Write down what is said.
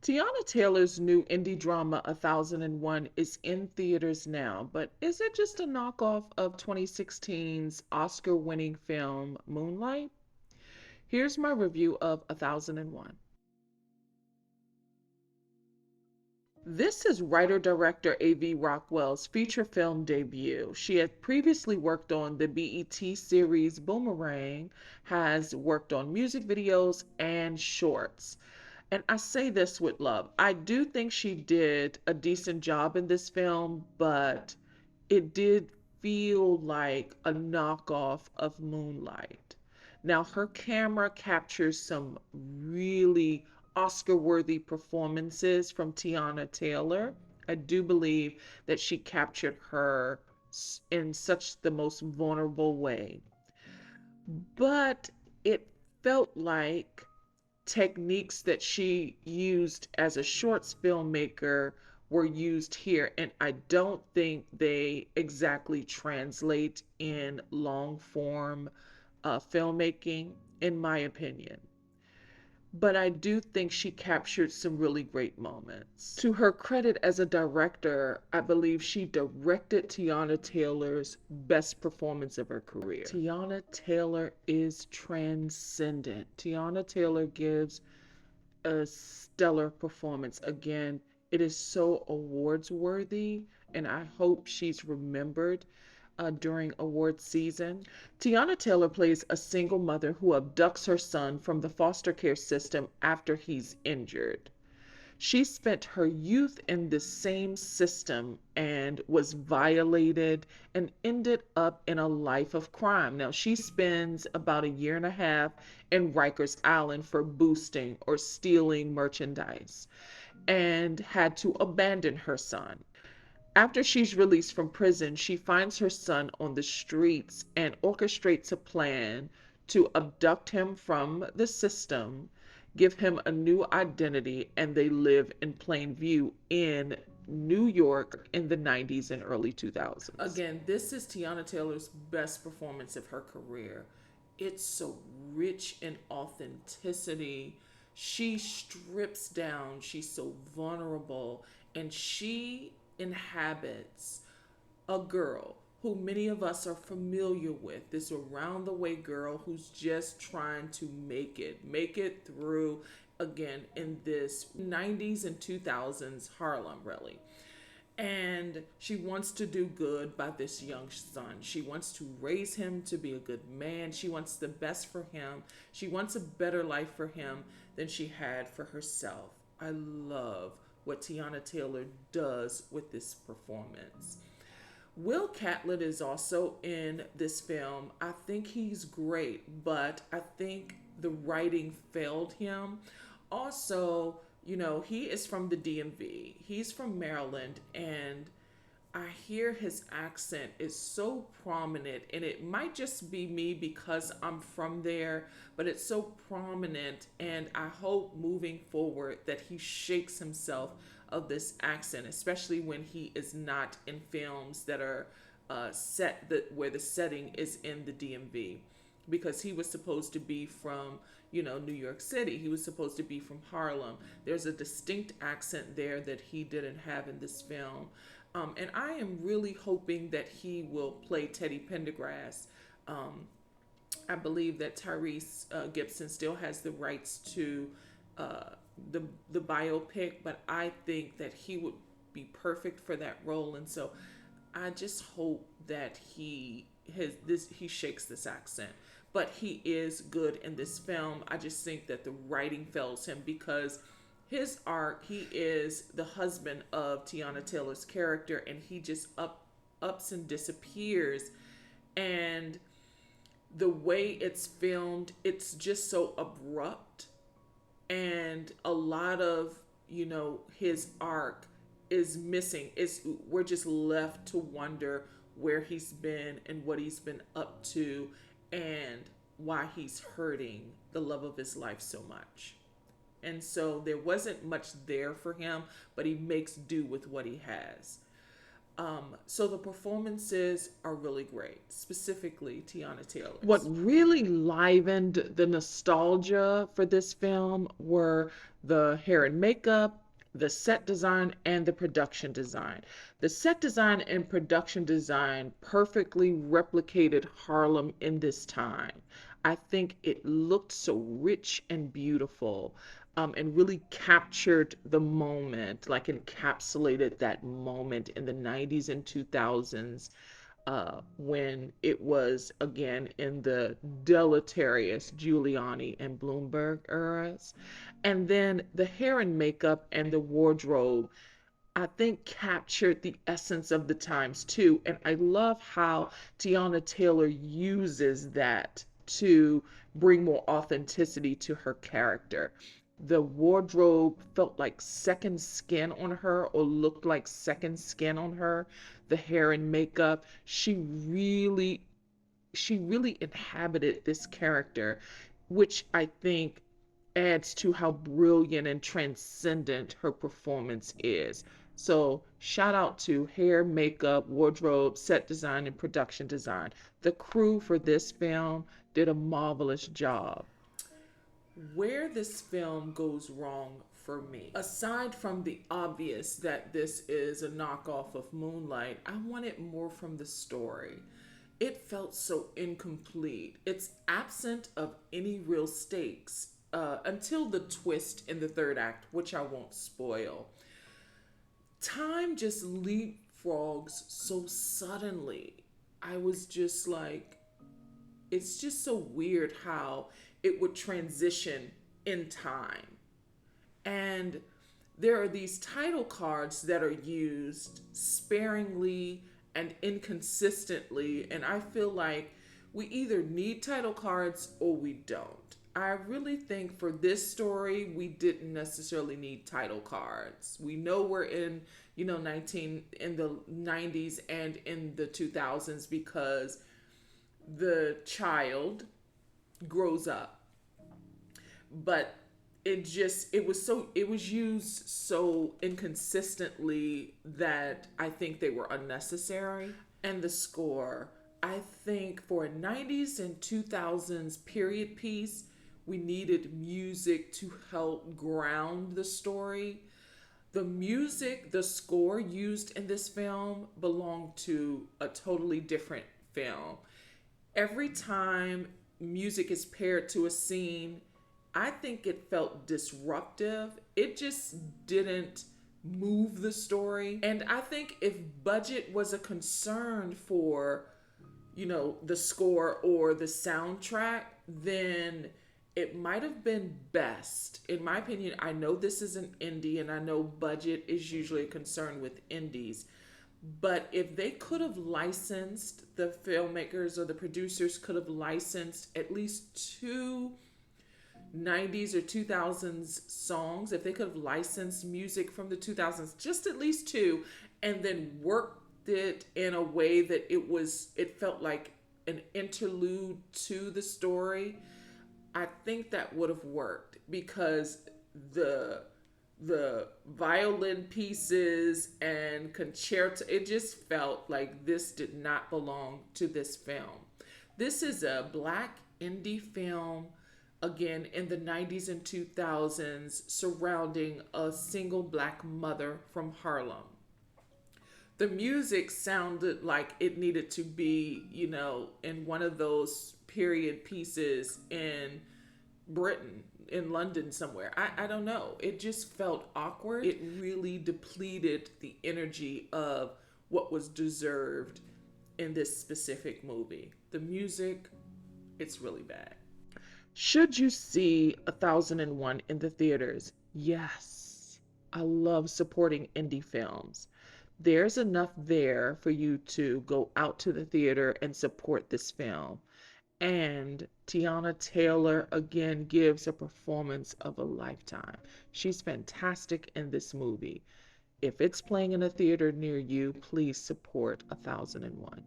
Teyana Taylor's new indie drama 1001 is in theaters now, but is it just a knockoff of 2016's Oscar winning film Moonlight? Here's my review of 1001. This is writer-director A.V. Rockwell's feature film debut. She had previously worked on the BET series Boomerang, has worked on music videos and shorts. And I say this with love. I do think she did a decent job in this film, but it did feel like a knockoff of Moonlight. Now, her camera captures some really Oscar worthy performances from Teyana Taylor. I do believe that she captured her in such the most vulnerable way. But it felt like techniques that she used as a shorts filmmaker were used here, and I don't think they exactly translate in long form filmmaking, in my opinion. But I do think she captured some really great moments. To her credit as a director, I believe she directed Teyana Taylor's best performance of her career. Teyana Taylor is transcendent. Teyana Taylor gives a stellar performance. Again, it is so awards worthy, and I hope she's remembered during award season. Teyana Taylor plays a single mother who abducts her son from the foster care system after he's injured. She spent her youth in this same system and was violated and ended up in a life of crime. Now, she spends about a year and a half in Rikers Island for boosting or stealing merchandise and had to abandon her son. After she's released from prison, she finds her son on the streets and orchestrates a plan to abduct him from the system, give him a new identity, and they live in plain view in New York in the 90s and early 2000s. Again, this is Teyana Taylor's best performance of her career. It's so rich in authenticity. She strips down, she's so vulnerable, and she inhabits a girl who many of us are familiar with, this around the way girl who's just trying to make it through, again, in this 90s and 2000s Harlem, really. And she wants to do good by this young son. She wants to raise him to be a good man. She wants the best for him. She wants a better life for him than she had for herself. I love what Teyana Taylor does with this performance. Will Catlett is also in this film. I think he's great, but I think the writing failed him. Also, he is from the DMV. He's from Maryland, and I hear his accent is so prominent, and it might just be me because I'm from there, but it's so prominent, and I hope moving forward that he shakes himself of this accent, especially when he is not in films that are where the setting is in the DMV, because he was supposed to be from New York City. He was supposed to be from Harlem. There's a distinct accent there that he didn't have in this film. And I am really hoping that he will play Teddy Pendergrass. I believe that Tyrese Gibson still has the rights to uh, the biopic, but I think that he would be perfect for that role. And so I just hope that he shakes this accent. But he is good in this film. I just think that the writing fails him because his arc, he is the husband of Teyana Taylor's character, and he just ups and disappears. And the way it's filmed, it's just so abrupt, and a lot of his arc is missing. We're just left to wonder where he's been and what he's been up to, and why he's hurting the love of his life so much. And so there wasn't much there for him, but he makes do with what he has. So the performances are really great, specifically Teyana What Taylor's. really livened the nostalgia for this film were the hair and makeup, the set design, and the production design. The set design and production design perfectly replicated Harlem in this time. I think it looked so rich and beautiful, and really captured the moment, like encapsulated that moment in the 90s and 2000s, when it was again in the deleterious Giuliani and Bloomberg eras. And then the hair and makeup and the wardrobe, I think, captured the essence of the times too. And I love how Tiana Taylor uses that to bring more authenticity to her character. The wardrobe felt like second skin on her, or looked like second skin on her. The hair and makeup, she really inhabited this character, which I think adds to how brilliant and transcendent her performance is. So, shout out to hair, makeup, wardrobe, set design, and production design. The crew for this film did a marvelous job. Where this film goes wrong for me, aside from the obvious that this is a knockoff of Moonlight, I wanted more from the story. It felt so incomplete. It's absent of any real stakes until the twist in the third act, which I won't spoil. Time just leapfrogs so suddenly. I was just like, it's just so weird how it would transition in time. And there are these title cards that are used sparingly and inconsistently. And I feel like we either need title cards or we don't. I really think for this story, we didn't necessarily need title cards. We know we're in, 19 in the 90s and in the 2000s because the child grows up, but it was used so inconsistently that I think they were unnecessary. And the score, I think for a 90s and 2000s period piece, we needed music to help ground the story. The score used in this film belonged to a totally different film. Every time music is paired to a scene, I think it felt disruptive. It just didn't move the story. And I think if budget was a concern for, the score or the soundtrack, then it might have been best. In my opinion, I know this is an indie and I know budget is usually a concern with indies. But if they could have licensed, the filmmakers or the producers could have licensed at least two 90s or 2000s songs, if they could have licensed music from the 2000s, just at least two, and then worked it in a way that it felt like an interlude to the story, I think that would have worked because the the violin pieces and concerto, it just felt like this did not belong to this film. This is a black indie film, again in the 90s and 2000s, surrounding a single black mother from Harlem. The music sounded like it needed to be, in one of those period pieces in Britain, in London somewhere. I don't know. It just felt awkward. It really depleted the energy of what was deserved in this specific movie. The music, it's really bad. Should you see 1001 in the theaters? Yes. I love supporting indie films. There's enough there for you to go out to the theater and support this film. And Teyana Taylor again gives a performance of a lifetime. She's fantastic in this movie. If it's playing in a theater near you, please support 1001.